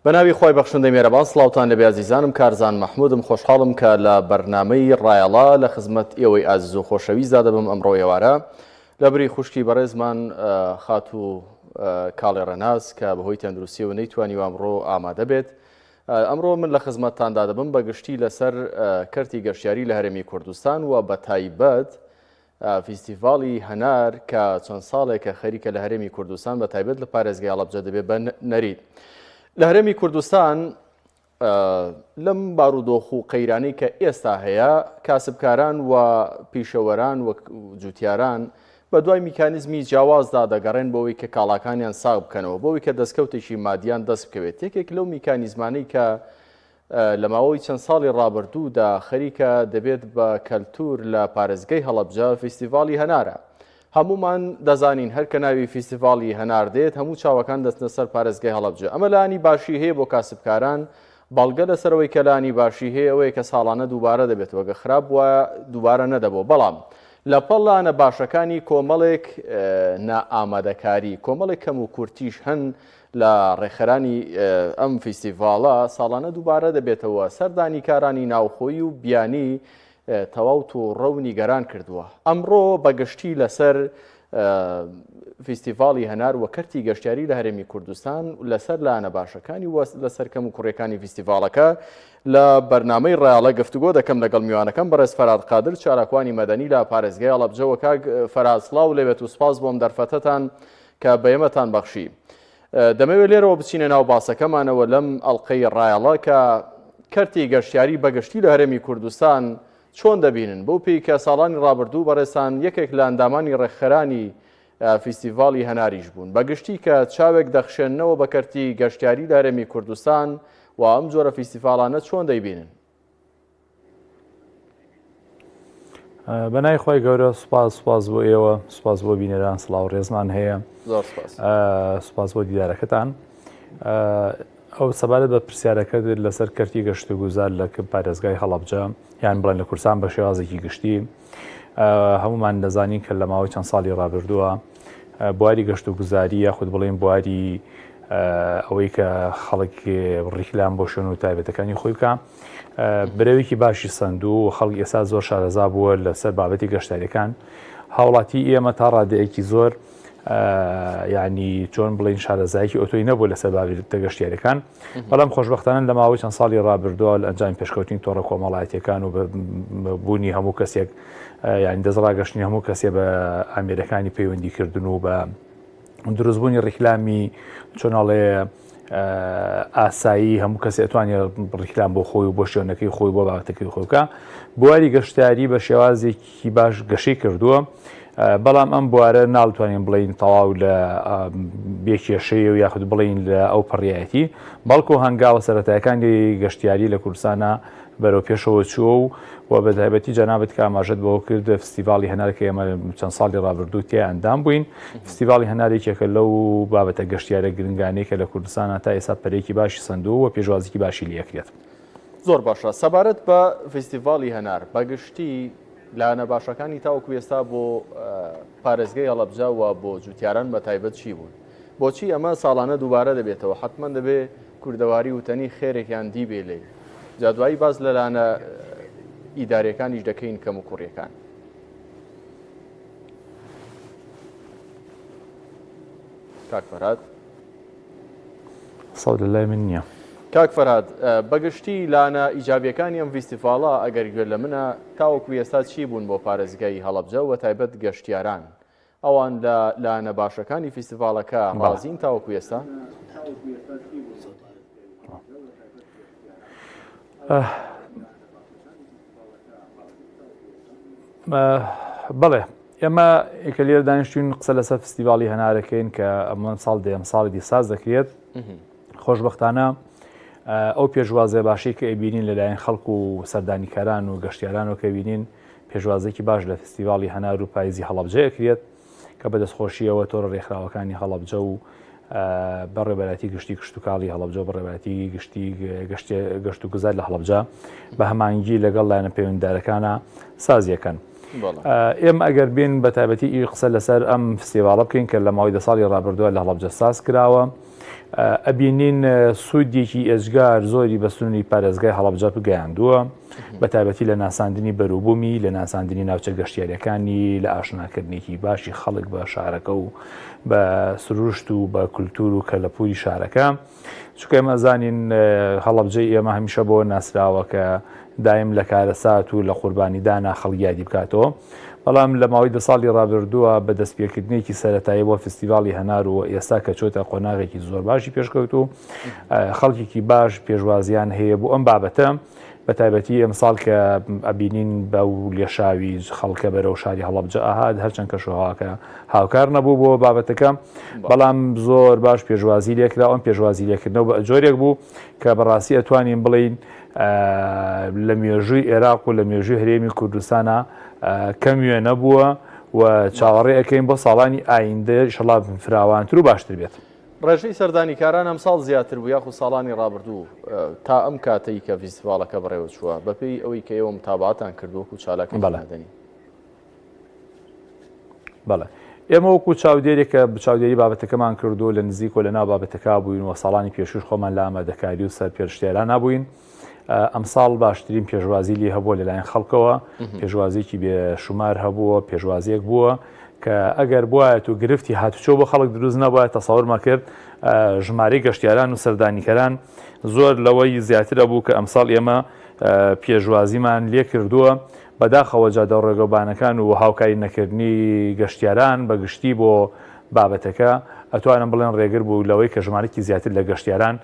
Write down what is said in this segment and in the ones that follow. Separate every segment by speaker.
Speaker 1: بەناوی خۆی بەخشندەی مێرەبان سڵاوتان لەبێ عزیزانم کارزان مەحمودم خۆشحاڵم کە لە بەرنامەی ڕایەڵا لە خزمەت ئێوەی ئازیز و خۆشەویستدا دەبم ئەمڕۆ ئێوارە لە بری خوشکی بەڕێزمان خات و کاڵێ ڕەناز کە بەهۆی تەندروستی و نەیتوانی ئەمڕۆ ئامادە بێت. ئەمڕۆ من لە خزمەتتاندا دەبم بە گشتی لەسەر کەرتی گەشتیاری لە هەرێمی کوردستان و بە تایبەت فیستیڤاڵی هەنار کە چەند ساڵێکە خەریکە لە هەرێمی کوردستان بە تایبەت لە پارێزگای هەڵەبجە دەبێت بە نەرید. لە هەرێمی کوردستان لەم بارودۆخ و قەیرانەی کە ئێستا هەیە کاسبکاران و پیشەوەران و جوتیاران بە دوای میکانیزمی جیاوازدا دەگەڕێن بۆەوەی کە کاڵاکانیان ساغ بکەنەوە بۆەوەی کە دەستکەوتێکی مادیان دەست بکەوێت. یەکێک لەو میکانیزمانەی کە لە ماوەی چەند ساڵی ڕابردوودا خەریکە دەبێت بە کەلتور لە پارێزگای هەڵەبجە فیستیڤاڵی هەنارە. هەمومان دەزانین هەر کە ناوی فیستیڤاڵی هەنار دێت هەموو چاوەکان دەستنە سەر پارێزگای هەڵەبجە. ئەمە لانی باشی هەیە بۆ کاسبکاران بەڵگە لەسەرەوەی کە لانی باشی هەیە ئەوەیە کە ساڵانە دووبارە دەبێت وەگە خراپ وە دووبارە نەدەبەوە. بەڵام لە پەڵانە باشەکانی کۆمەڵێک نائامادەکاری کۆمەڵێک کەم و کورتیش هەن لە ڕێخەرانی ئەم فیستیڤاڵە ساڵانە دووبارە دەبێتەوە. سەردانی کارانی ناوخۆیی و بیانی تەواوت و ڕەونی گەران کردووە. ئەمڕۆ بەگشتی لەسەر فیستیڤاڵی هەنار و کەرتی گەشتیاری لە هەرێمی کوردستان لەسەر لایەنە باشەکانی و لەسەر کەم و کوڕیەکانی فیستیڤاڵەکە لە بەرنامەی ڕایەڵە گفتوگۆ دەکەم لەگەڵ میوانەکەم بەڕێز فەراد قادر چالاکوانی مەدەنی لە پارێزگای هەڵەبجەوە. کاک فەراد سڵاو لێبێت و سپاس بۆم دەرفەتەتان کە بەیەمەتان بەخشی. دەمەوێت لێرەوە بچینە ناو باسەکەمانەوە لەم ئەڵقەی ڕایەڵە کە کەرتی گەشتیاری بەگشتی لە هەرێمی کوردستان چۆن دەبینن بۆ پێی کە ساڵانی ڕابردوو بەڕێستان یەکێک لە ئەندامانی ڕێکخەرانی فیستیڤاڵی هەناریش بوون بەگشتی کە چاوێک دەخشێننەوە بە کەرتی گەشتیاری لە هەرێمی کوردستان و ئەم جۆرە فیستیڤاڵانە چۆن دەیبینن؟
Speaker 2: بەنای خۆی گەورە سوپاس بۆ ئێوە سوپاس بۆ بینەران سڵاو ڕێزمان هەیە سوپاس بۆ دیدارەکەتان. ئەو سەبارەت بە پرسیارەکەت لەسەر کەرتی گەشت و گوزار لە پارێزگای هەڵەبجە یان بڵێن لە کوردستان بە شێوازێکی گشتی هەمومان دەزانین کە لە ماوەی چەند ساڵی ڕابردووە بواری گەشت و گوزاری یاخود بڵێن بواری ئەوەی کە خەڵک ڕیکلام بۆ شوێن و تایبەتەکانی خۆی بکە برەوێکی باشی سند و خەڵک ئێستا زۆر شارەزا بووە لەسەر بابەتی گەشتاریەکان. هاوڵاتی ئێمە تا ڕادەیەکی زۆر یعنی چۆن بڵین شارەزایکی ئۆتۆی نەبوو لەسەر بابەتە گەشتیاریەکان. بەڵام خۆشبەختانە لە ماوەی چەند ساڵی ڕابردووە لە ئەنجامی پێشکەوتنی تۆڕە کۆمەڵایەتیەکان و بوونی هەموو کەسێک یعنی دەستڕاگەشتنی هەموو کەسێ بە ئامێرەکانی پەیوەندیکردن و بە دروستبوونی ڕیکلامی چۆناڵێ ئاسایی هەموو کەس ئەتوانێت ڕیکلام بۆ خۆی و بۆ شوێنەکەی خۆی بۆ بابەتەکەی خۆی بکە. بواری گەشتیاری بە شێوازێکی باش گەشەی کردووە. بەڵام ئەم بوارە ناڵتوانین بڵین تەواو لە بێکێشەی و یاخود بڵین لە ئەو پەڕیایەتی بەڵکو هەنگاوە سەرەتایەکانی گەشتیاری لە کوردستانە بەرەو پێشەوە چووە و بە تایبەتی جەنابەت کە ئاماژەت بەوە کرد فستیڤاڵی هەنارکە ئێمە چەند ساڵی ڕابردوو تێ ئەندام بووین. فستیڤاڵی هەنارێکێکە لەو بابەتە گەشتیارە گرنگانەی کە لە کوردستانە تا ئێستا پەرێکی باشی سندوو و پێشوازێکی باشی لێکرێت.
Speaker 1: زۆر باشە. سەبارەت بە فستیڤاڵی هەنار بەگشتی لایەنە باشەکانی تاوەکو ئێستا بۆ پارێزگای هەڵەبجە و بۆ جوتیاران بە تایبەت چی بوون؟ بۆچی ئەمە ساڵانە دووبارە دەبێتەوە؟ حتمما دەبێ کوردەواری وتەنی خێرێکیان دی بێ لێ جادوایی باز لە لایەنە ئیدارەکانیش دەکەین کەم و کوڕیەکان. کاک فەرهاد
Speaker 2: سەود لای من نییە.
Speaker 1: کاک فەرهاد بەگشتی لایەنە ئیجابیەکانی ئەم فیستیڤاڵە ئەگەر گوێ لە منە تاوەکو ئێستا چی بوون بۆ پارێزگای هەڵەبجە و تایبەت گەشتیاران ئەوان لە لایەنە باشەکانی فیستیڤاڵەکە ڕازین تاوەکو ئێستا؟
Speaker 2: بەڵێ ئێمە ئێکە لێرە دانیشتوین قسە لەسەر فستیڤاڵی هەنارەکەین کە ئەمە ساڵ دێم ساڵی دیساز دەکرێت. خۆشبەختانە ئەو پێشوازە باشی کە ئەبینین لەلایەن خەڵک و سەردانیکاران و گەشتیاران و کە بینین پێشوازێکی باش لە فستیڤاڵی هەنار و پاییزی هەڵەبجە ئەکرێت کە بە دەستخۆشیەوە تۆڕە ڕێکخراوەکانی هەڵەبجە و بەڕێبەراتی گشتی کشتتوکاڵی هەڵەبجە بەڕێبەتی گشتی گەشت و گوزار لە هەڵەبجە بە هەمانگی لەگەڵ لایەنە پەیوەندیدارەکانە سازیەکەن. ئێمە ئەگەر بین بە تایبەتی قسە لەسەر ئەم فستیڤاڵە بکەین کە لە ماوەی 10 ساڵی ڕابردووە لە هەڵەبجە ساز کراوە، ئەبینین سوودێکی ئێجگار زۆری بە سنووری پارێزگای هەڵەبجە بگەیاندووە، بە تایبەتی لە ناساندنی بەرووبوومی، لە ناساندنی ناوچە گەشتیاریەکانی، لە ئاشناکردنێکی باشی خەڵک بە شارەکە و بە سروشت و بە کولتور و کەلەپوری شارەکە. چونکە ئێمە زانین هەڵەبجەی ئێمە هەمیشە بۆ ناسراوە کە دایم لە کارەسات و لە قوربانیدانا خەڵک یادی بکاتەوە. بەڵام لە ماوەی 10 ساڵی ڕابردووە بە دەستپێکردنێکی سەرەتایی بۆ فستیڤاڵی هەنار و ئێستا کە چۆتە قۆناغێکی زۆر باشی پێشکەوت و خەڵکێکی باش پێشوازیان هەیە بۆ ئەم بابەتە، بە تایبەتی ئەمساڵ کە ئەبینین بە و لێشاوی خەڵکە بەرەو شاری هەڵەبجە ئاهات هەرچەند کە شوهاکە هاوکار نەبوو بۆ بابەتەکە، بەڵام زۆر باش پێشوازی لێکرا. ئەم پێشوازی لێکردنەوە بە جۆرێک بوو کە بەڕاستی ئەتوانین بڵین لە مێژووی عێراق و لە مێژووی هەرێمی کوردستانە کەمیوێ نەبووە و چاوەڕێ ئەەکەین بۆ ساڵانی ئایندە ئینشەڵا فراوانتر و باشتر بێت.
Speaker 1: ڕێژەی سەردانیکاران ئەمساڵ زیاتر بوو یاخو ساڵانی ڕابردوو تا ئەم کاتەی کە فیستیڤاڵەکە بەڕێوە چووە بەپێی ئەوەی کە ئێوە متابعەتان کردووەکو چالاکە بەڵادنی.
Speaker 2: بەڵێ ئێمە وەکو چاودێرێکە چاودێری بابەتەکەمان کردو لە نزیک و لە ناو بابەتەکە بووین و ساڵانی پێشوش خۆمان لە ئامادەکاری و سەر پێشتێران نبووین. ئەمساڵ باشترین پێشوازی لی هەبووە لەلایەن خەڵکەوە، پێشوازیکی بێشومار هەبووە، پێشوازیەک بووە کە ئەگەر بواەت و گرفتی هاتوچۆ بۆ خەڵک دروست نەبووە تەسەوڕمان کرد ژمارەی گەشتیاران و سەردانیکەران زۆر لەوەی زیاترە بوو کە ئەمساڵ ئێمە پێشوازیمان لێ کردووە بەداخەوە جادە ڕێگەبانەکان و هاوکاری نەکردنی گەشتیاران بەگشتی بۆ بابەتەکە ئەتوانم بڵێن ڕێگر بوو لەوەی کە ژمارەی زیاتر لە گەشتیاران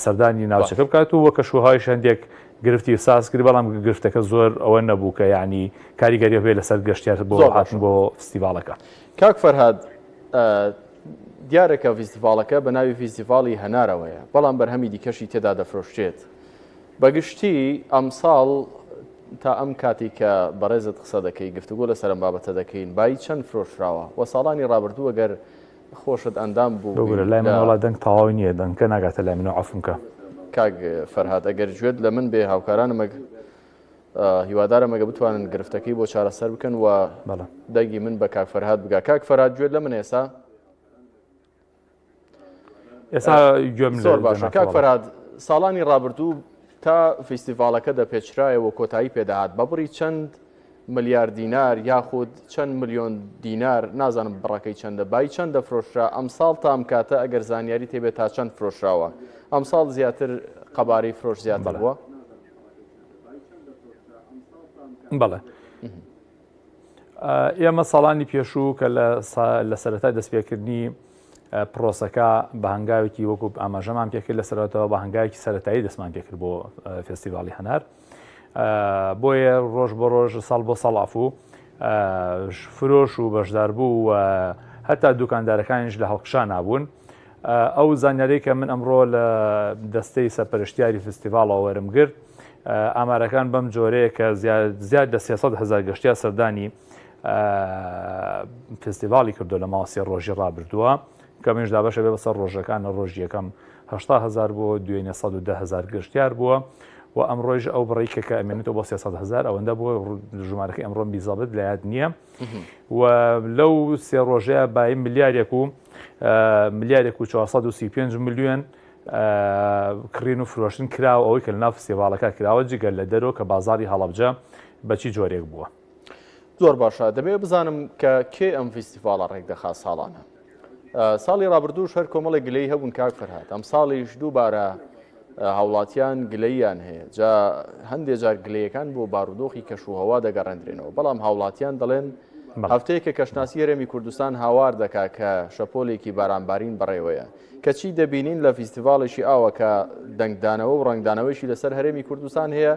Speaker 2: سەردانی ناوچەکە بکات و وەکە شوهای شەندێک گرفتی ساز کرد، بەڵام گرفتەکە زۆر ئەوە نەبوو کە یعنی کاریگەری بێ لەسەر گەشتیار بۆ هاتن بۆ فستیڤاڵەکە.
Speaker 1: کاک فەرهاد دیارێکە فیستیڤاڵەکە بە ناوی فیستیڤاڵی هەنارەوەیە، بەڵام بەرهەمی دیکەشی تێدا دەفرۆشتێت. بەگشتی ئەمساڵ تا ئەم کاتی کە بەڕێزت قسە دەکەی گفتوگۆ لەسەر ئەم بابەتە دەکەین بای چەند فرۆشراوە و ساڵانی ڕابردوو ئەگەر خۆشت ئەندام بوو
Speaker 2: لای منوڵا دەنگ تەواوی نییە دەنگکە ناگاتە لای منەوە عەفومکە.
Speaker 1: کاک فەرهاد ئەگەر گوێت لە من بێ هاوکارانم هیوادارم ئەگە بتوانن گرفتەکەی بۆ چارەسەر بکەن و دەنگی من بە کاک فەرهاد بگا. کاک فەرهاد گوێت لە من ئێستا
Speaker 2: زۆر
Speaker 1: باشە. کاک فەرهاد ساڵانی ڕابردوو تا فیستیڤاڵەکە دەپێچرایەوە کۆتایی پێداهات بە بڕی چەند ملیار دینار یاخود چەند ملیۆن دینار نازانم بڕەکەی چەندە بای چەند دەفرۆشرا ئەمساڵ تا ئەم کاتە ئەگەر زانیاری تێبێت تا چەند فرۆشراوە ئەمساڵ زیاتر قەبارەی فرۆش زیاتر بووە؟
Speaker 2: بەڵێ ئێمە ساڵانی پێشوو کە لە سەرەتای دەستپێکردنی پرۆسەکە بە هەنگاوێکی وەکو ئاماژەمان پێکرد لە سەرەتەوە بە هەنگاوێکی سەرەتایی دەستمان پێکرد بۆ فستیڤاڵی هەنار، بۆیە ڕۆژ بە ڕۆژ ساڵ بۆ سەڵاف و فرۆش و بەشداربوو و هەتا دوکاندارەکانیش لە هەڵقشان نابوون. ئەو زانیارەی کە من ئەمڕۆ لە دەستەی سەرپەرشتیاری فستیڤاڵەوە وەرم گرت ئامارەکان بەم جۆرەیە کە زیاد لە 300,000 گەشتیار سەردانی فستیڤاڵی کردو لە ماوە 3 ڕۆژی ڕابردووە کە منیشدا بەشە بێ بەسەر ڕۆژەکانە ڕۆژی یەکەم 80,000 بووە، دوێنێ 110,000 گەشتیار بووە و ئەم ڕۆژ ئەو بڕێکە کە ئەمێنێتەوە بۆ 300,000 ئەوەندە بووە ژمارەکەی ئەمڕۆم بیزابێت لە یاد نییە و لەو 3 ڕۆژەیە بای ملیارێک و 435 ملیۆن کڕین و فرۆشتن کراوە ئەوەی کە لە ناو فستیڤاڵەکە کراوە جگەر لە دەرەوە کە بازاری هەڵەبجە بەچی جۆرێک بووە.
Speaker 1: زۆر باشە. دەبێت بزانم کە کێ ئەم فستیڤاڵە ڕێک دەخا ساڵانە. ساڵی ڕابردوو هەر کۆمەڵی گلەی هەبوون کاک فەرهاد، ئەم ساڵیش دووبارە هاوڵاتیان گلەییان هەیە، جا هەندێک جار گلەیەکان بۆ بارودۆخی کەشوهەوا دەگەڕێنرێنەوە، بەڵام هاوڵاتیان دەڵێن هەفتەیە کە کەشناسی هەرێمی کوردستان هاوار دەکا کە شەپۆلێکی بارانبارین بەڕێوەیە کەچی دەبینین لە فیستیڤاڵێکی ئاوە کە دەنگدانەوە و ڕنگدانەوەیشی لەسەر هەرێمی کوردستان هەیە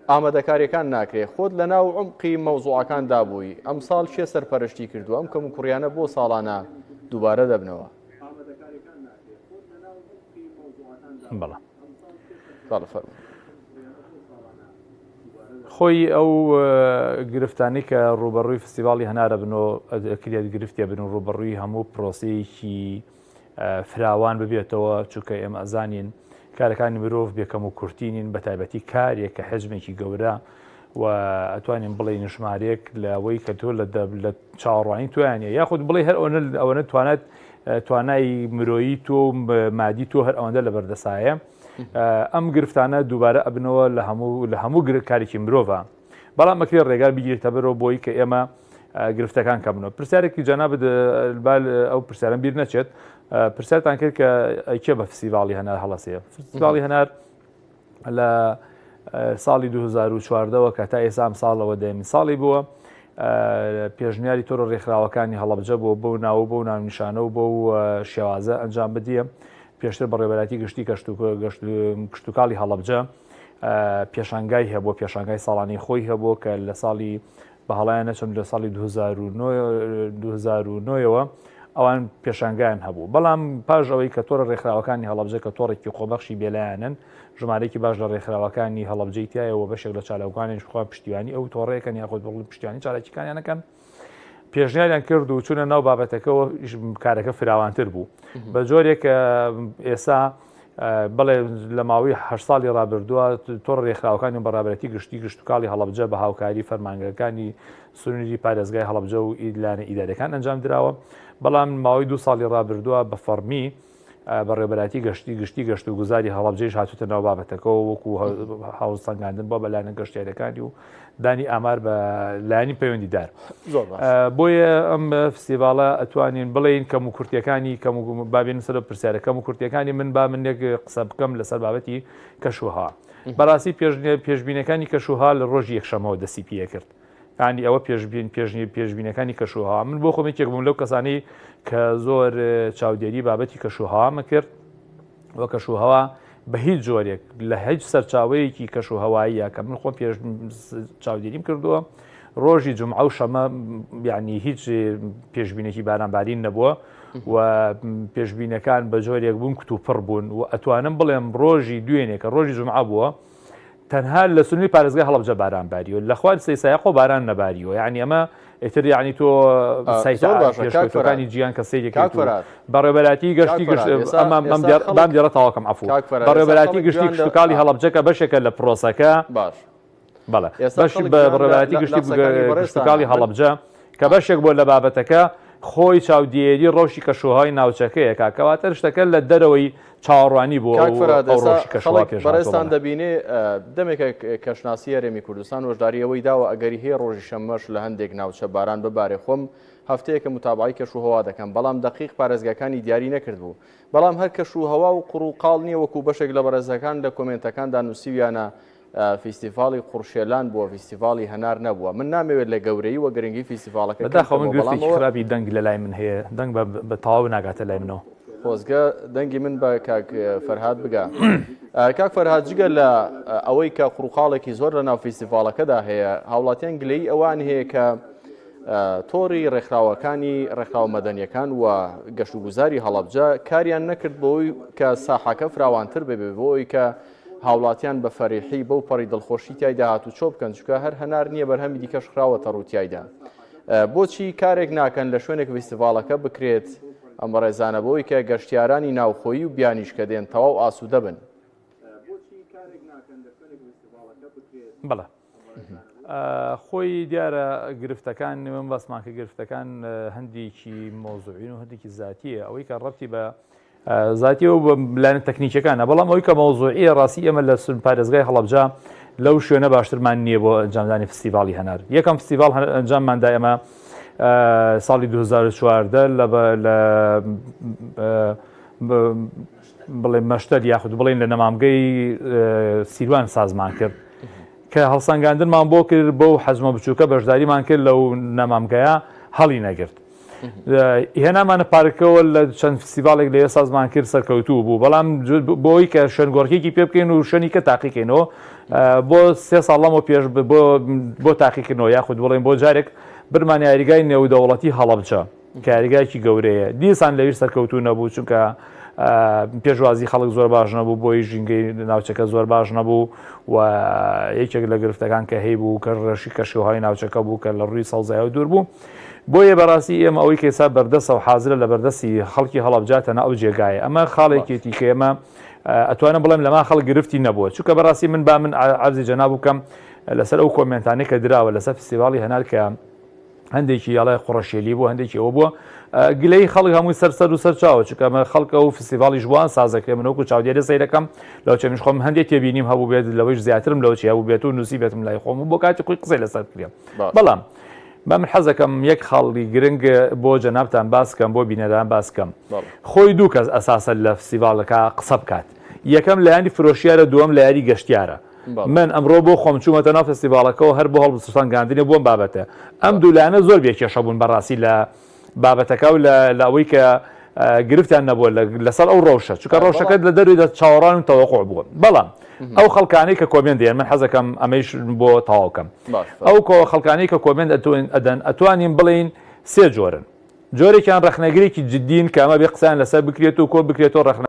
Speaker 1: ئامادەکاریەکان ناکرێت. خۆت لە ناو عمقی مەوزوعەکان دابووی، ئەم ساڵ چێ سەرپەرشتی کردووە ئەم کەم و کوڕیانە بۆ ساڵانە دووبارە دەبنەوە؟
Speaker 2: خۆی ئەو گرفتانی کە ڕوبەڕووی فستیڤاڵی هەنارە بنەوە ئەکرێت گرفتیە بن و ڕوبەڕووی هەموو پرۆسەیەکی فراوان ببێتەوە، چونکە ئێمە ئەزانین کارەکانی مرۆڤ بێکەم و کورتینین بە تایبەتی کارێک کە حەجمێکی گەورە و ئەتوانین بڵێین ژمارەیەک لەوەی کە تۆ لە چاوەڕوانی توانە یاخود بڵێ هەر ئەوەنە توانێت توانای مرۆیی تۆ مادی تۆ هەر ئەوەندە لە بەردەسایە ئەم گرفتانە دووبارە ئەبنەوە لە هەموو کارێکی مرۆڤە بەڵام مەکرێ ڕێگار بگیرێتە بەرەوە بۆی کە ئێمە گرفتەکان کەمنەوە پرسیارێکی جەنابەت ئەو پرسیارم بیر نەچێت پرسیارتان کرد کە ئەیکێ بە فستیڤاڵی هەنار هەڵەسەیە فستیڤاڵی هەنار لە ساڵی 2014ەوە کە تا ئێسام ساڵەوە دەیەمین ساڵی بووە پێشنیاری تۆڕە ڕێکخراوەکانی هەڵەبجە بۆ بەو ناو بەو ناونیشانە و بەو شێوازە ئەنجام بدیە پێشتر بە ڕێبەراتی گشتی کشتتوکاڵی هەڵەبجە پێشانگای هەبوو پێشانگای ساڵانی خۆی هەبوو کە لە ساڵی بە هەڵایان نەچم لە ساڵی 2009ەوە ئەوان پێشانگایان هەبوو بەڵام پاش ئەوەی کە تۆڕە ڕێکخراوەکانی هەڵەبجە کە تۆڕێکی خۆبەخشی بێلایەنن ژمارەیەکی باش لە ڕێکخراوەکانی هەڵەبجەی تایەوە بەشێک لە چالەوەکانی خوا پشتیوانی ئەو تۆڕەیەکەن یاخۆت بڵ پشتیوانی چالێکیەکانیانەکەن پێشنیاریان کرد و چوونە ناو بابەتەکەەوە کارەکە فراوانتر بوو بە جۆرێک ئێستا بڵێ لە ماوەی 8 ساڵی ڕابردووە تۆڕە ڕێکخراوەکانی بەڕابەتی گشتتوکاڵی هەڵەبجە بە هاوکاری فەرمانگەکانی سنووری پارێزگای هەڵەبجە و ئیدلانە ئیدارەکان ئەنجام درراوە بەڵام ماوەی 2 ساڵی ڕابردووە بە فەرمی بە ڕێبەراتی گشتی گەشت و گوزاری هەڵەبجەیش هاتوتە ناو بابەتەکەەوە وەکو هاوسەنگاندن بۆ بەلایەنە گەشتیارەکانی و دانی ئامار بە لایانی پەیوەندیدار بۆیە ئەم فستیڤاڵە ئەتوانین بڵێین کەم و کورتیەکانی کەم بابێن سەر پرسیارەکەم و کورتیەکانی من با منێک قسە بکەم لەسەر بابەتی کەشوها بەڕاستی پێشبینەکانی کەشوها لە ڕۆژی یەکشەمەوە دەستی پێ کرد ینی ئەوە پێشبینەکانی کەشوها من بۆ خۆم یەکێک بووم لەو کەسانی کە زۆر چاودێری بابەتی کەشوهەوا مەکرد وە کەشوهەوا بە هیچ جۆرێک لە هیچ سەرچاوەیەکی کەشوهەواییە کە من خۆم پێش چاودێریم کردووە ڕۆژی جومعە و شەمە یعنی هیچ پێشبینێکی بارانبارین نەبووە و پێشبینەکان بە جۆرێک بوون کتوپڕ بوون و ئەتوانم بڵێم ڕۆژی دوێنێ کە ڕۆژی جومعە بووە تەنها لە سنووری پارێزگای هەڵەبجە بارانباریوە لە خوارد سەیسایە خۆ باران نەباریوە یعنی ئەمە ئیتر یعنی تۆ سایتەکانی گیان کە سەیرێک بەڕێبەراتی گەشتی بام دیێڕێتەوەکەم عەفوو بەڕێبەراتی گشتی کشتتوکاڵی هەڵەبجە کە بەشێکە لە پرۆسەکە بەڵێ بەش بەڕێبەراتی گشتی کشتتوکاڵی هەڵەبجە کە بەشێک بۆ لە بابەتەکە خۆی چاودێری ڕۆژی کەشوهای ناوچەکەیە کەواتە شتەکە لە دەرەوەی چاوەڕوانی بۆ
Speaker 1: بەڕێستان دەبینێ دەمێکە کەشناسی هەرێمی کوردستان وەژداریەوەی داوە ئەگەری هەیە ڕۆژی شەمەش لە هەندێک ناوچە باران ببارێ خۆم هەفتەیەکە متابعی کەشوهەوا دەکەم بەڵام دقیق پارێزگەکانی دیاری نەکرد بوو بەڵام هەر کەشوهەوا و قوڕووقاڵ نییە وەکو بەشێک لە بەڕێزەکان لە کۆمنتەکاندا نووسیویانە فیستیڤاڵی قورشێلان بووە فیستیڤاڵی هەنار نەبووە من نامەوێت لە گەورەی وە گرنگی فیستیڤاڵەکە
Speaker 2: خراپی دەنگ لە لای من هەیە دەنگ بە تەواو ناگاتە لای منەوە
Speaker 1: خۆزگە دەنگی من بە کاک فەرهاد بگا کاک فەرهاد جگە لە ئەوەی کە قوڕووقاڵێکی زۆر لە ناو فیستیڤاڵەکەدا هەیە هاوڵاتیان گلەی ئەوان هەیە کە تۆڕی ڕێکخراوەکانی ڕێکخراوە مەدەنیەکان و گەشت و گوزاری هەڵەبجە کاریان نەکرد بۆی کە ساحەکە فراوانتر بێ بۆی کە هاوڵاتیان بە فەریحی بەو پەڕی دڵخۆشی تایدا هات و چۆ بکەن چکە هەر هەنار نییە بەرهەمی دیکەش خراوەتە ڕووتیایدا بۆچی کارێک ناکەن لە شوێنێک فیستیڤاڵەکە بکرێت ئەمە ڕێزانە بۆی کە گەشتیارانی ناوخۆیی و بیانیشکە دێن تەواو ئاسوودە بن
Speaker 2: بەڵێ خۆی دیارە گرفتەکان من بەسمان کە گرفتەکان هەندێکی مۆزوعین و هەندێکی زاتیە ئەوەی کە ڕەبتی بە زاتی و لایەنە تەکنیکیەکانە بەڵام ئەوەی کە مۆزوعی ڕاستی ئێمە لە سون پارێزگای هەڵەبجە لەو شوێنە باشترمان نییە بۆ ئەنجامدانی فستیڤاڵی هەنار یەکەم فستیڤاڵ ئەنجامماندا ئێمە ساڵی 2014 بڵێ مەشتەر یاخود بڵێن لە نەمامگەی سیروان سازمان کرد کە هەڵسەنگاندنمان بۆ کرد بۆ حەزمە بچووکە بەشداریمان کرد لەو نەمامگەیە هەڵی نەگرت هێنامانە پارکەوە لە چەند فستیڤالێک لە سازمان کرد سەرکەوتوو بوو بەڵام بۆی کە شوێنگۆڕکێکی پێ بکەین و شوێنی کە تاقیکەینەوە بۆ 3 ساڵەمەوە پێش بۆ تاقیکردنەوە یاخود بڵێن بۆ جارێک برمان یاریگای نێودەوڵەتی هەڵەبجە کە یاریگایکی گەورەیە دیسان لەویر سەرکەوتوو نەبوو چونکە پێشوازی خەڵک زۆر باش نەبوو بۆی ژینگەی ناوچەکە زۆر باش نەبوو و یەکێک لە گرفتەکان کە هەی بوو کە ڕەشی کەشوهای ناوچەکە بوو کە لە ڕووی سەوزایە دوور بوو بۆیە بەڕاستی ئێمە ئەوەی کەسا بەردەستە و حازرە لە بەردەستی خەڵکی هەڵەبجاتەنە ئەو جێگایە ئەمە خاڵێکێتی کە ئێمە ئەتوانە بڵێم لەما خەڵک گرفتی نەبووە چونکە بەڕاستی من عەرزی جەناب بکەم لەسەر ئەو کۆمنتانەی کە دراوە لەسەر فستیڤاڵی هەنار کە هەندێکی یاڵای قوڕەشێلی بوو هەندێکی ئەوە بووە گلەی خەڵک هەمووی سەر و سەر چاوە چکەمە خەڵکە و فستیڤاڵی ژوان سازەکە منەوەکو چاودێرە سەیرەکەم لەو چەمیش خۆم هەندێک تێبینیم هەبوو بێت لەوەیش زیاترم لەو چی هەبوو بێت و نووسی بێتم لای خۆم بۆ کاتی خۆی قسەی لەسەر کرێم بەڵام من حەزەکەم یەک خەڵی گرنگ بۆ جەنابتان باسکەم بۆ بینەران باسکەم خۆی دوو کەس ئەساسا لە فستیڤاڵەکە قسە بکات یەکەم لایانی فرۆشیارە دووەم لە یاری گەشتیارە من ئەمڕۆ بۆ خۆم چوومەتە ناو فستیڤاڵەکەەوە هەر بۆ هەڵبستان گاندنی بۆم بابەتە ئەم دوولانە زۆر بێکێشە بوون بەڕاستی لە بابەتەکە و لە ئەوەی کە گرفتیان نەبووە لەسەر ئەو ڕۆژە چونکە ڕۆژەکەت لە دەروی چاوەڕان و تەوەقوع بووە بەڵام ئەو خەڵکانەی کە کۆمنت دێن من حەزەکەم ئەمەش بۆ تەواوکەم ئەو خەڵکانەی کە کۆمنت ئەدەن ئەتوانین بڵین سێ جۆرن جۆرێکیان ڕەخنەگرێکی جددین کە ئەمە بێ قسەیان لەسەر بکرێت و کۆ بکرێتەوە ڕەخنە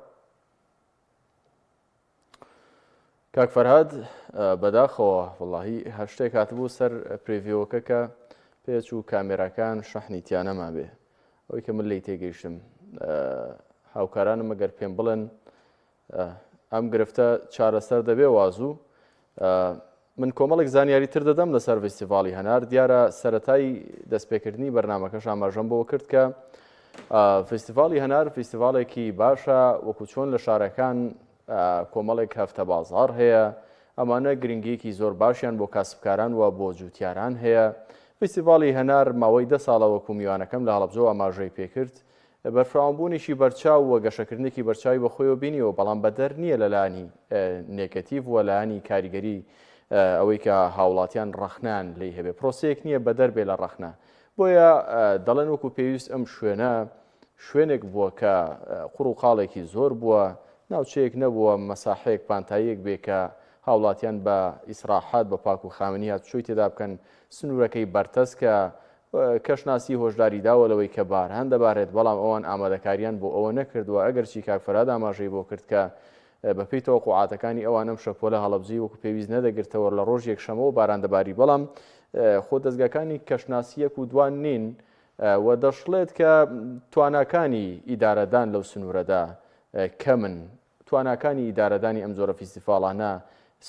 Speaker 1: کاک فەرهاد بەداخەوە وەڵاهی هەشتێک هاتبوو سەر پرێڤیۆکە کە پێچ و کامێراکان شەحنی تیانەما بێ ئەوەی کە من لی تێگەیشتم هاوکارانم ئەگەر پێم بڵێن ئەم گرفتە چارەسەر دەبێ وازوو من کۆمەڵێک زانیاری تر دەدەم لەسەر فستیڤاڵی هەنار دیارە سەرەتای دەستپێکردنی بەرنامەکەش ئاماژەم بۆ کرد کە فستیڤاڵی هەنار فستیڤاڵێکی باشە وەکو چۆن لە شارەکان کۆمەڵێک هەفتە بازار هەیە ئەمانە گرنگیەکی زۆر باشیان بۆ کاسبکاران و بۆ جوتیاران هەیە فستیڤاڵی هەنار ماوەی 10 ساڵە وەکو میوانەکەم لە هەڵەبجە ئاماژەی پێکرد بەرفراوانبوونیشی بەرچاو وە گەشەکردنێکی بەرچاوی بەخۆیەوە بینیەوە بەڵام بەدەر نییە لەلایانی نێگەتیڤ وە لایانی کاریگەری ئەوەی کە هاوڵاتیان ڕەخنان لی هەبێ پرۆسەیەک نییە بەدەر بێ لە ڕەخنە بۆیە دەڵێن وەکو پێویست ئەم شوێنێک بووە کە قوڕ و قاڵێکی زۆر بووە ناوچەیەک نەبووە مەساحەیەک پانتاییەک بێ کە هاوڵاتیان بە ئیسراحات بە پاک و خاوەنی هات چۆی تێدا بکەن سنوورەکەی بەرتەس کە کەشناسی هۆشداری داوەلەوەی کە بارهان دەبارێت بەڵام ئەوان ئامادەکاریان بۆ ئەوە نەکردووە ئەگەر چی کاک فەرهاد ئاماژەی بۆ کرد کە بەپێی تەوەقوعاتەکانی ئەوان ئەم شەپۆلە هەڵەبجەی وەکو پێویست نەدەگرتەوە لە ڕۆژ یەکشەمەوە باران دەباری بەڵام خۆ دەستگاکانی کەشناسیەک و دوان نین و دەشڵێت کە تواناکانی ئیدارەدان لەو سنوورەدا کەمن تواناکانی ئیدارەدانی ئەم جۆرە فستیڤاڵانە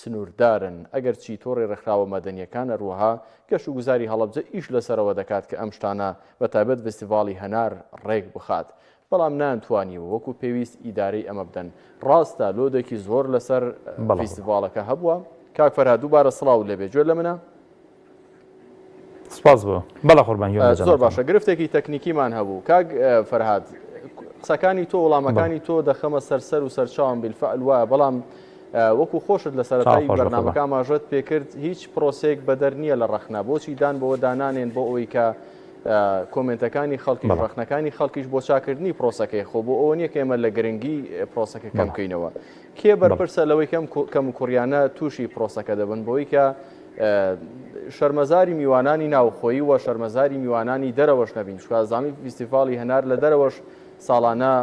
Speaker 1: سنووردارن ئەگەر چی تۆڕی ڕێکخراوە مەدەنیەکانە ڕووها گەشت و گوزاری هەڵەبجە ئیش لەسەرەوە دەکات کە ئەم شتانە بەتایبەت فستیڤاڵی هەنار ڕێک بخات بەڵام نانتوانیوە وەکو پێویست ئیدارەی ئەمە بدەن ڕاستە لۆدێکی زۆر لەسەر فستیڤاڵەکە هەبووە کاک فەرهاد دووبارە سڵاو لەبێ گوێ لە منە
Speaker 2: سپاس بۆ بەڵا قوربان
Speaker 1: زۆر باشە گرفتێکی تەکنیکیمان هەبوو کاک فەرهاد قسەکانی تۆ وەڵامەکانی تۆ دەخەمە سەر و سەرچاوم بالفعل وایە بەڵام وەکو خۆشت لە سەرەتایی بەرنامەکە ئاماژەت پێکرد هیچ پرۆسەیەک بەدەر نییە لە ڕەخنە بۆچی دان بەوە دانانێن بۆ ئەوەی کە کۆمنتەکانی خەڵکی ڕەخنەکانی خەڵکیش بۆ چاکردنی پرۆسەکەی خۆ بۆ ئەوە نییە کە ئێمە لە گرنگی پرۆسەکە کەم بکەینەوە کێ بەرپرسە لەوەی کەم کوڕیانە تووشی پرۆسەکە دەبن بۆی کە شەرمەزاری میوانانی ناوخۆیی و شەرمەزاری میوانانی دەرەوەش نەبین شکازانی فستیڤاڵی هەنار لە دەرەوەش ساڵانە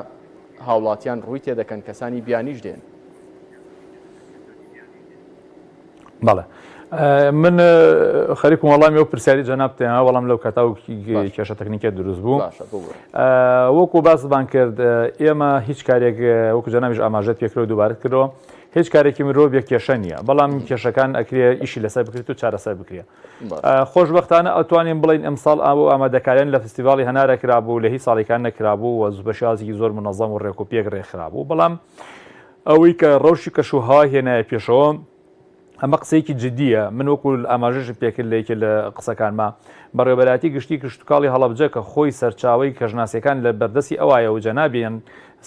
Speaker 1: هاوڵاتیان ڕووی تێدەکەن کەسانی بیانیش دێن
Speaker 2: بەڵێ من خەریکم وەڵامی ئەو پرسیاری جەناب تێنەوە وەڵام لەو کەتا و کێشە تەکنیکە دروست بوو وەکو باسمان کرد ئێمە هیچ کارێک وەکو جەنابیش ئاماژەت پێکرەوە دووبارەت کردەوە هیچ کارێکی مرۆڤ بێ کێشە نییە بەڵام کێشەکان ئەکرێ ئیشی لەسەر بکرێت و چارەسەر بکرێت خۆشبەختانە ئەتوانین بڵین ئەمساڵ ئامادەکاریان لە فستیڤاڵی هەنارە کرابوو لە هیچ ساڵێکان نەکرابوو و بەشازێکی زۆر منەظەم و ڕێکوپێک ڕێکخرابوو بەڵام ئەوەی کە ڕەوشی کەشوها هێنایە پێشەوە ئەمە قسەیەکی جددیە من وەکو ئاماژەش پێکرد لەیەکێ لە قسەکانما بەڕێوەبەراتی گشتی کشتتوکاڵی هەڵەبجە کە خۆی سەرچاوی کەژناسیەکان لە بەردەستی ئەوایە و جەنابیان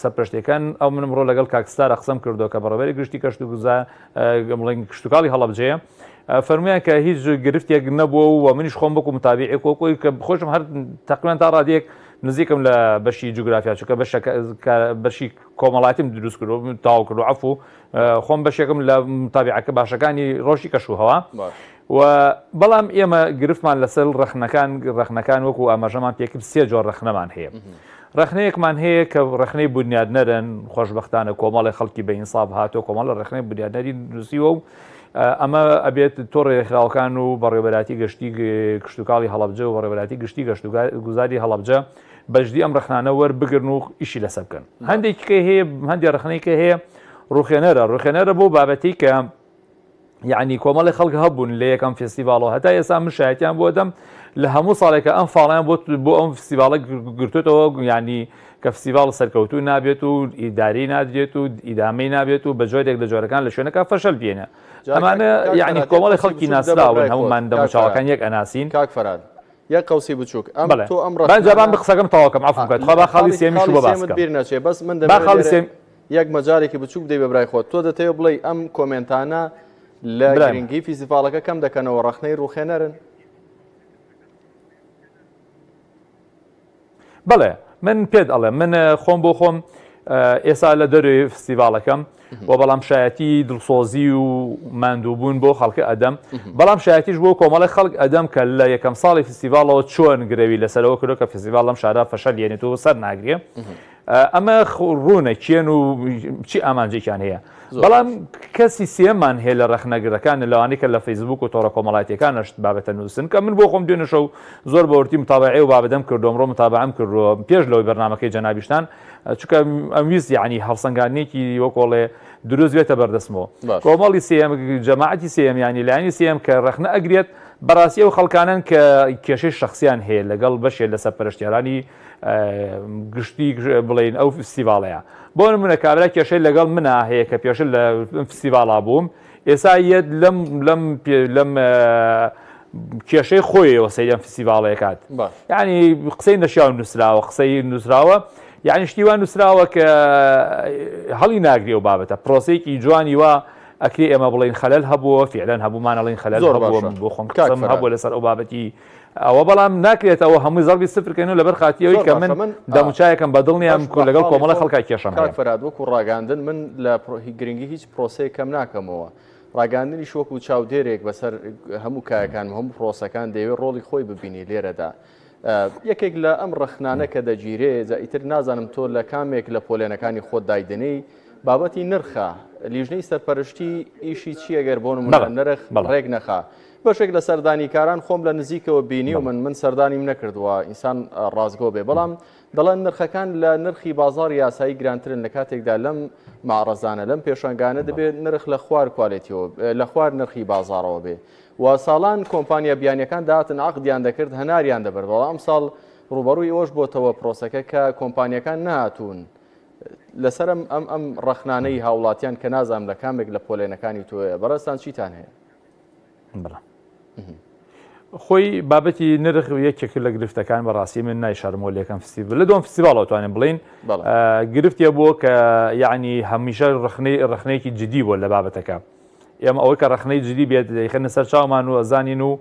Speaker 2: سەرپرشتەکان ئەو من ڕۆ لەگەڵ کاکستارە قسەم کردو کە بەڕێوەبەری گشتی کەشت و بڵین کشتتوکاڵی هەڵەبجەیە فەرمویان کە هیچ گرفتێک نەبووە و منیش خۆم بکو متابعی کۆکۆی کە خۆشم هەر تقریباً تا ڕادیەک نزیکم لە بەشی جوگرافیا چونکە بەشی کۆمەڵاتیم دروست کردو تاو کردو عەفو خۆم بەشێکم لە متابعەکە باشەکانی ڕۆژی کەشوهەوا و بەڵام ئێمە گرفتمان لەسەر ڕەخنەکان وەکو ئاماژەمان پێکرد سێ جۆر ڕەخنەمان هەیە ڕەخنەیەکمان هەیە کە ڕەخنەی بنیادنەرن خۆشبەختانە کۆمەڵی خەڵکی بە ئینساف هاتۆ کۆمەڵە ڕەخنەی بنیادنەری نووسیوە و ئەمە ئەبێت تۆ ڕێکخراوەکان و بەڕێوەبەراتی گەشتی کشتتوکاڵی هەڵەبجە و بەڕێوەبەراتی گشتی گوزاری هەڵەبجە بەشدی ئەم ڕەخنانە وەربگرن و ئیشی لەسەر بکەن هەندێکی هەیە هەندێک ڕەخنەیەکە هەیە ڕوخێنەرە بۆ بابەتی کە یعنی کۆمەڵی خەڵک هەبوون لە یەکەم فستیڤالەوە هەتا ئێستا من شایەتیان بۆ دەم لە هەموو ساڵێکە ئەم فاڵیان بۆ ئەم فستیڤالە گرتوێتەوە ینی کە فستیڤاڵ سەرکەوتوو نابێت و ئیداری نادرێت و ئیدامەی نابێت و بە جۆرێک لە جۆرەکان لە شوێنەکە فەشەل بێنە ئەمانە یعنی کۆمەڵی خەڵکی ناسراون هەمومان دەموچاوەکان یەک ئەناسین
Speaker 1: کاک فەراد یەک قەوسی بچووک
Speaker 2: تۆ ئەمڕۆجابان بقسەکەم تەواوکەم عەفو بکات خوا با خاڵی سێمی شو بە باسکەم
Speaker 1: بیر نەچێ بەس من دەبێت یەک مەجارێکی بچووک دەی بە برای خۆت تۆ دەتەوێت بڵێ ئەم کۆمنتانە لە گرنگی فیزیڤالەکە کەم دەکەنەوە ڕەخنەی ڕوخێنەرن
Speaker 2: بەڵێ من پێت ئەڵێ من خۆم بۆ خۆم ئێستا لە دەروی فستیڤالەکەم و بەڵام شایەتی دڵسۆزی و ماندووبوون بۆ خەڵکی ئەدەم بەڵام شایەتیش بۆ کۆمەڵی خەڵک ئەدەم کە لە یەکەم ساڵی فستیڤالەوە چۆن گرەوی لەسەرەوە کردو کە فستیڤال لەم شارە فەشەل یێنێت و سەر ناگرێ ئەمە ڕوونە کێن و چی ئامانجێکیان هەیە بەڵام کەسی سێمان هەیە لە ڕەخنەگرەکان لەوانی کە لە فەیسبوک و تۆڕە کۆمەڵایەتیەکانش بابەتە نووسن کە من بۆ خۆم دوێنە شەو زۆر بەورتی متابعێ و بابەتەم کردو ئەمڕۆ متابعەم کردووە پێش لەوەی بەرنامەکەی جەنابیشتان چونکە ئەم ویست یعنی هەڵسەنگاندنێکی وەکۆڵێ دروست بێتە بەردەستمەوە کۆمەڵی سێم جەماعەتی سێم ینی لایانی سێم کە ڕەخنە ئەگرێت بەڕاستی ئەو خەڵکانن کە کێشەی شخصیان هەیە لەگەڵ بەشێ لە سەرپەرشتیارانی گشتی بڵین ئەو فستیڤالەیە بۆ نمونە کابرا کێشەی لەگەڵ منە هەیە کە پێشتر لە فستیڤاڵا بووم ئێستا یەت لەم کێشەی خۆیەوە سەیرم فستیڤاڵەکات یعنی قسەی نەشیاو نووسراوە قسەی نووسراوە یعنی شتیوان نووسراوە کە هەڵی ناگری و بابەتە پرۆسەیەکی جوانی وە ئەکری ئێمە بڵین خەلەل هەبووە فعلەن هەبوومان ئەڵین خەلەل بۆ خۆم قسەم هەبووە لەسەر ئەو بابەتی ئەوە بەڵام ناکرێتەوە هەمووی زەڵبی سفرکەین و لەبەر خاتیەوەی کە من دەموچایەکەم بەدڵنیام لەگەڵ کۆمەڵە خەڵکای کێشەم
Speaker 1: کاک فەراد وەکو ڕاگاندن من لە گرنگی هیچ پرۆسەیە کەم ناکەمەوە ڕاگاندنی شوەکو چاودێرێک بەسەر هەموو کایەکان هەموو پرۆسەکان دەیەوێت ڕۆڵی خۆی ببینی لێرەدا یەکێک لە ئەم ڕەخنانە کە دەگیرێ ئیتر نازانم تۆ لە کامێک لە پۆلێنەکانی خۆت دایدنەی بابەتی نرخە لیژنەی سەرپەرشتی ئیشی چی ئەگەر بۆ نمونە نرخ ڕێک نەخا بەشێک لە سەردانیکاران خۆم لە نزیکەوە بینی و من سەردانیم نەکردووە ئینسان ڕازگۆ بێ بەڵام دەڵێن نرخەکان لە نرخی بازار یاسایی گرانترن لە کاتێکدا لەم معڕەزانە لەم پێشەنگانە دەبێت نرخ لە خوار کوالێتیەوە لە خوار نرخی بازارەوە بێ و ساڵان کۆمپانیا بیانیەکان داهاتن عەقدیان دەکرد هەناریان دەبەر بەڵام ساڵ ڕوبەڕووی ئەوەش بۆتەوە پرۆسەکە کە کۆمپانیەکان نهاتوون لەسەر ئەم ڕەخنانەی هاوڵاتیان کە نازانم لە کامێک لە پۆلێنەکانی تۆیە بەڕێستان چیتان هەیە
Speaker 2: خۆی بابەتی نرخ یەکێک لە گرفتەکان بەڕاستی من نایشارمەوە لە یەکەم فستیڤال لە دووەم فستیڤالەوە توانین بڵین گرفتیە بووە کە یعنی هەمیشە ڕەخنەیەکی جدی بووە لە بابەتەکە ئێمە ئەوەی کە ڕەخنەی جدی بێت دەیخەنە سەر چاومان و ئەزانین و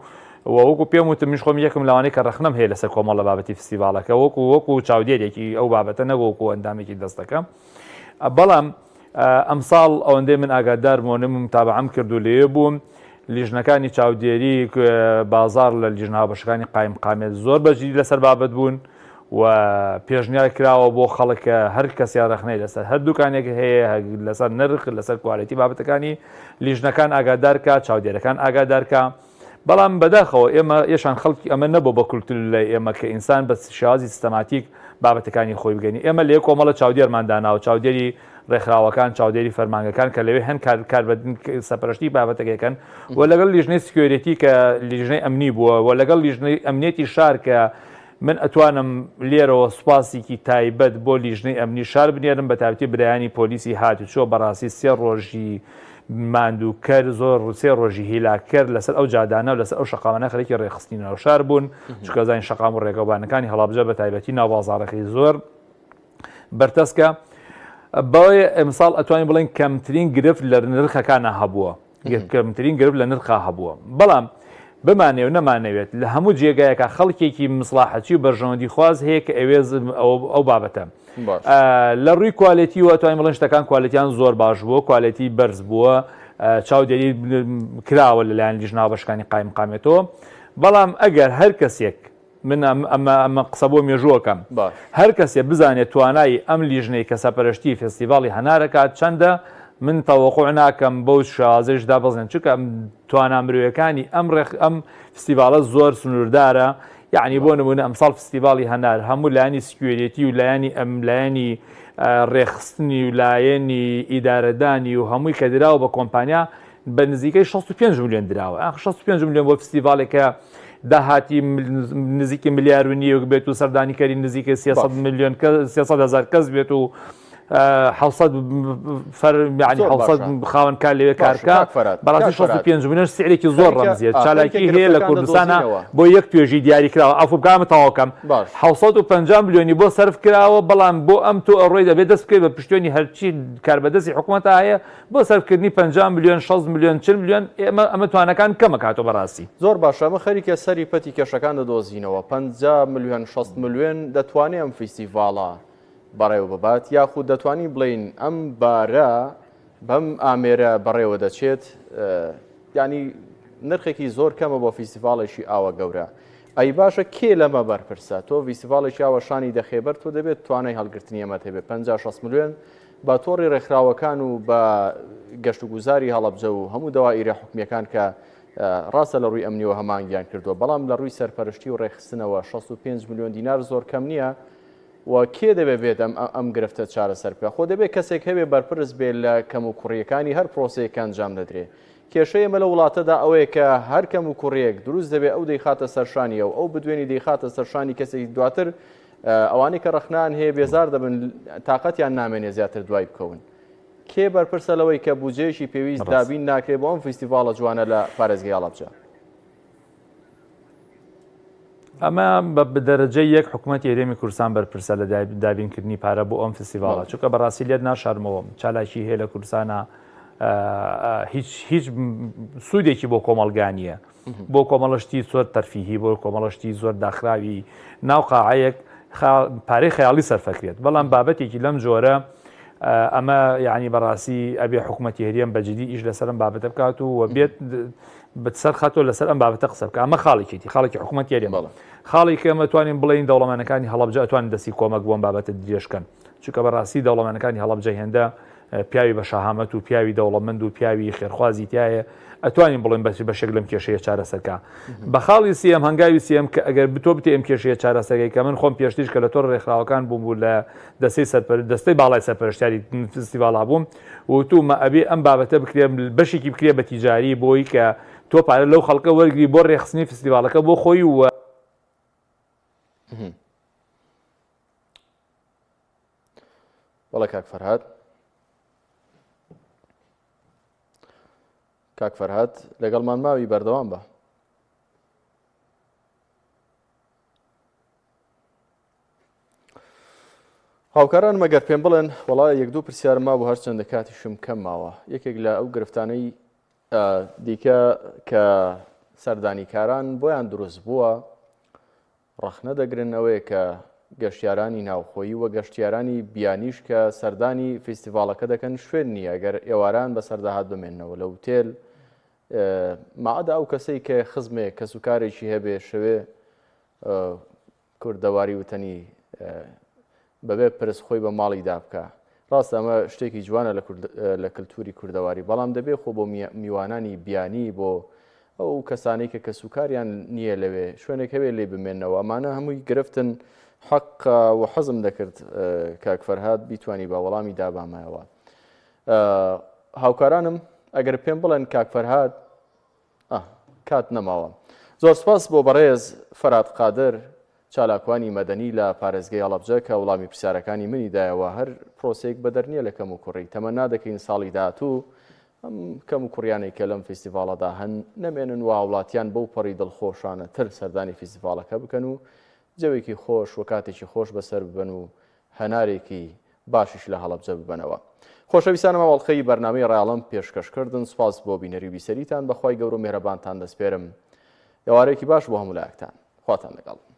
Speaker 2: وەکو پێم وتم منش خۆم یەکم لەوانەیە کە ڕەخنەم هەیە لەسەر کۆمەڵ لە بابەتی فستیڤالەکە وەکو چاودێرێکی ئەو بابەتە نەگۆکو ئەندامێکی دەستەکە بەڵام ئەمساڵ ئەوەندەی من ئاگادار بووم متابعەم کردو لێ بووم لیژنەکانی چاودێری بازار لە لیژنەوە بەشەکانی قایمقامێت زۆر بەجددی لەسەر بابەت بوون و پێشنیار کراوە بۆ خەڵکە هەر کەسیان ڕەخنەی لەسەر هەر دوکانێک هەیە لەسەر نرخ لەسەر کوالەتی بابەتەکانی لیژنەکان ئاگادارکە چاودێرەکان ئاگادارکە بەڵام بەداخەوە ئێمە یەشان خەڵکی ئەمە نەبوو بە کولتور لە ئێمە کە ئینسان بە شێوازی سیستەماتیک بابەتەکانی خۆی بگەنی ئێمە لێ کۆمەڵە چاودێرمانداناوە چاودێری ڕێکخراوەکان چاودێری فەرمانگەکان کە لەوێ هەن کاربەدن سەرپەرشتی بابەتەکەیەکەن و لەگەڵ لیژنەی سکیۆریتی کە لیژنەی ئەمنی بووە و لەگەڵ لیژنەی ئەمنیەتی شار کە من ئەتوانم لێرەوە سوپاسێکی تایبەت بۆ لیژنەی ئەمنی شار بنێرم بە تایبەتی برایانی پۆلیسی هاتوچۆ بەڕاستی 3 ڕۆژی ماندووکەر زۆر 3 ڕۆژی هیلاکرد لەسەر ئەو جادانە و لەسەر ئەو شەقامانە خەڵکی ڕێخستینەوە شار بوون چونکە زانین شەقام و ڕێگەبانەکانی هەڵابجە بە تایبەتی ناوبازاڕەکەی زۆر بەرتەسکە بەوەی ئەمساڵ ئەتوانین بڵین کەمترین گرفت لە نرخەکانە هەبووە کەمترین گرفت لە نرخا هەبووە بەڵام بمانێ و نەمانەوێت لە هەموو جێگایەکە خەڵکێکی مصلاحەتی و بەرژەوەندی خواز هەیە کە ئەوێز ئەو بابەتە لە ڕووی کوالێتی و ئەتوانین بڵین شتەکان کوالێتیان زۆر باش بووە کوالێتی بەرز بووە چاودێری کراوە لەلایەن لیژنەوە بەشەکانی قایمقامێتەوە بەڵام ئەگەر هەر کەسێک من ئەمە قسە بۆ مێژووەکەم هەر کەسێ بزانێت توانایی ئەم لیژنەی کە سەرپەرشتی فستیڤاڵی هەنارەکات چەندە من تەوەقوع ناکەم بەو شازشدا بزنێن چونکە توانە مرۆیەکانی ئەم فستیڤاڵە زۆر سنووردارە یعنی بۆ نمونە ئەمساڵ فستیڤاڵی هەنار هەموو لایانی سکیۆریتی و لایانی ڕێخستنی و لایەنی ئیدارەدانی و هەمووی کە دراوە بە کۆمپانیا بە نزیکەی 65 میلیۆن دراوە 65 میلیۆن بۆ فستیڤالێکە داهاتی نزیکی ملیار و نیوە بێت و سەردانیکەری نزیکە 300,000 کەس بێت و 700 خاوەنکار لەوێ کارکە بەڕاستی 65 میلیۆن سعرێکی زۆر ڕەمزیە چالاکی هەیە لە کوردستانە بۆ یەک توێژی دیاریکراوە ئەفو بکامە تەواوکەم 750 میلیۆنی بۆ سەرف کراوە بەڵام بۆ ئەم تۆ ئەڕۆی دەبێت دەست بکەیت بە پشتیوانی هەرچی کاربەدەستی حکوومەتە هەیە بۆ سەرفکردنی 50 میلیۆن 60 میلیۆن 40 میلیۆن ئەمە توانەکان کەمە کاتۆ بەڕاستی
Speaker 1: زۆر باشە ئەمە خەریکە سەری پەتی کێشەکان دەدۆزینەوە 50 میلیۆن 60 میلیۆن دەتوانێت ئەم فیستیڤاڵە بەڕێوە ببات یاخود دەتوانین بڵین ئەم بارە بەم ئامێرە بەڕێوە دەچێت ینی نرخێکی زۆر کەمە بۆ فیستیڤاڵێکی ئاوە گەورە ئەی باشە کێ لەمە بەرپرسە تۆ فیستیڤاڵێکی ئاوەشانی دەخێبەر تۆ دەبێت توانای هەڵگرتنی ئەمە هەبێت 50-60 میلیۆن بە تۆڕی ڕێکخراوەکان و بە گەشت و گوزاری هەڵەبجە و هەموو دەوائیرە حکومیەکان کە ڕاستە لە ڕووی ئەمنیەوە هەمانگیان کردووە بەڵام لە ڕووی سەرپەرشتی و ڕێخستنەوە 65 میلیۆن دینار زۆر کەم نییە و کێ دەبێت بێت ئەم گرفتە چارەسەر بکە خۆ دەبێت کەسێک هەبێ بەرپرس بێت لە کەم و کوڕیەکانی هەر پرۆسەیەک ئەنجام دەدرێت کێشەیەمە لە وڵاتەدا ئەوەیە کە هەر کەم و کوڕیەک دروست دەبێت ئەو دەیخاتە سەرشانیە و ئەو بدوێنی دەیخاتە سەرشانی کەسێکی دواتر ئەوانەی کە ڕەخنان هەیە بێزار دەبن تااقەتیان نامێنێ زیاتر دوای بکەون کێ بەرپرسە لەوەی کە بودجێشی پێویست دابین ناکرێت بۆ ئەم فیستیڤاڵە جوانە لە پارێزگای هەڵەبجە
Speaker 2: ئەمە بە دەرەجە یەک حکوومەتی هەرێمی کوردستان بەرپرسە لە دابینکردنی پارە بۆ ئەم فستیڤاڵە چونکە بەڕاستی لێت ناشارمەوە چالاکی هەیە لە کوردستانە هیچ سوودێکی بۆ کۆمەڵگانیە بۆ کۆمەڵشتی زۆر تەرفیهی بۆ کۆمەڵشتی زۆر داخراوی ناو قاعەیەک پارەی خەیاڵی سەرفەکرێت بەڵام بابەتێکی لەم جۆرە ئەمە یعنی بەڕاستی ئەبێ حکوومەتی هەرێم بەجددی ئیش لەسەر ئەم بابەتە بکات و بێت بەسەر خاتۆ لەسەر ئەم بابەتە قسە بکە ئەمە خاڵێکی خاڵێکی حکوومەتی هەرێم خاڵی کە ئەمە توانین بڵین دەوڵەمەنەکانی هەڵەبجە ئەتوانین دەستی کۆمەک بۆم بابەتە درێژکەن چونکە بەڕاستی دەوڵەمەنەکانی هەڵەبجە هێندە پیاوی بە شەهامەت و پیاوی دەوڵەمەند و پیاوی خێرخوازی تایە ئەتوانین بڵین بەشێک لەم کێشەیە چارەسەرکە بە خاڵی سیەم هەنگاوی سیەم کە ئەگەر بتۆ بتێ ئەم کێشەیە چارەسەرەکەی کە من خۆم پێشتیش کە لە تۆڕ ڕێکخراوەکان بووم لە دەستەی باڵای سەرپەرشتیاری فستیڤاڵا بووم و تومە ئەبێ ئەم بابەتە بکرێ بەشێکی بکرێ بە تیجاری بۆی کە تۆ پارە لەو خەڵکە وەرگری بۆ ڕێخستنی فستیڤاڵەکە بۆ خۆی و
Speaker 1: وەڵا کاک فەرهاد لەگەڵمان ماوی بەردەوام بە هاوکاران مەگەر پێم بڵێن وەڵا یەک دوو پرسیارم ما بۆ هەرچەندە کاتیشم کەم ماوە یەکێک لە ئەو گرفتانەی دیکە کە سەردانیکاران بۆیان دروست بووە ڕەخنە دەگرنەوەی کە گەشتیارانی ناوخۆیی وە گەشتیارانی بیانیش کە سەردانی فیستیڤاڵەکە دەکەن شوێن نییە ئەگەر ئێواران بە سەرداهات بمێنەوە لە وتێل ماعەدا ئەو کەسەی کە خزمێک کە سوکارێکی هەبێ شەوێ کوردەواری وتەنی بەبێ پرس خۆی بە ماڵی دابکە ڕاستە ئەمە شتێکی جوانە لە کللتوری کوردەواری بەڵام دەبێ خۆ بۆ میوانانی بیانی بۆ ئەو کەسانی کە سوکاریان نییە لەوێ شوێنێک هەوێ لێ بمێنەوە ئەمانە هەمووی گرفتن حەق و حەزم دەکرد کاک فەرهاد بیتوانی بە وەڵامی دابامایەوە هاوکارانم ئەگەر پێم بڵێن کاک فەرهاد کات نەماوە زۆر سپاس بۆ بەڕێز فەرهاد قادر چالاکوانی مەدەنی لە پارێزگای هەڵەبجە کە وەڵامی پرسیارەکانی منی دایەوە هەر پرۆسەیەک بەدەرنیە لە کەم و کوڕی تەمەنا دەکەین ساڵی داهاتوو ئەم کەم و کوڕیانەی کە لەم فیستیڤاڵەدا هەن نەمێنن و هاوڵاتیان بەو پەڕی دڵخۆشانە تر سەردانی فیستیڤاڵەکە بکەن و جەوێکی خۆش و کاتێکی خۆش بەسەر ببن و هەنارێکی باشیش لە هەڵەبجە ببنەوە خۆشەویستانم ئەوڵخەی بەرنامەی ڕایەڵەم پێشکەشکردن سپاس بۆ بینەری بیسەریتان بەخوای گەورە و مێرەبانتان دەسپێرم ئێوارێکی باش بۆ هەموو لایەکتان خواتان لەگەڵ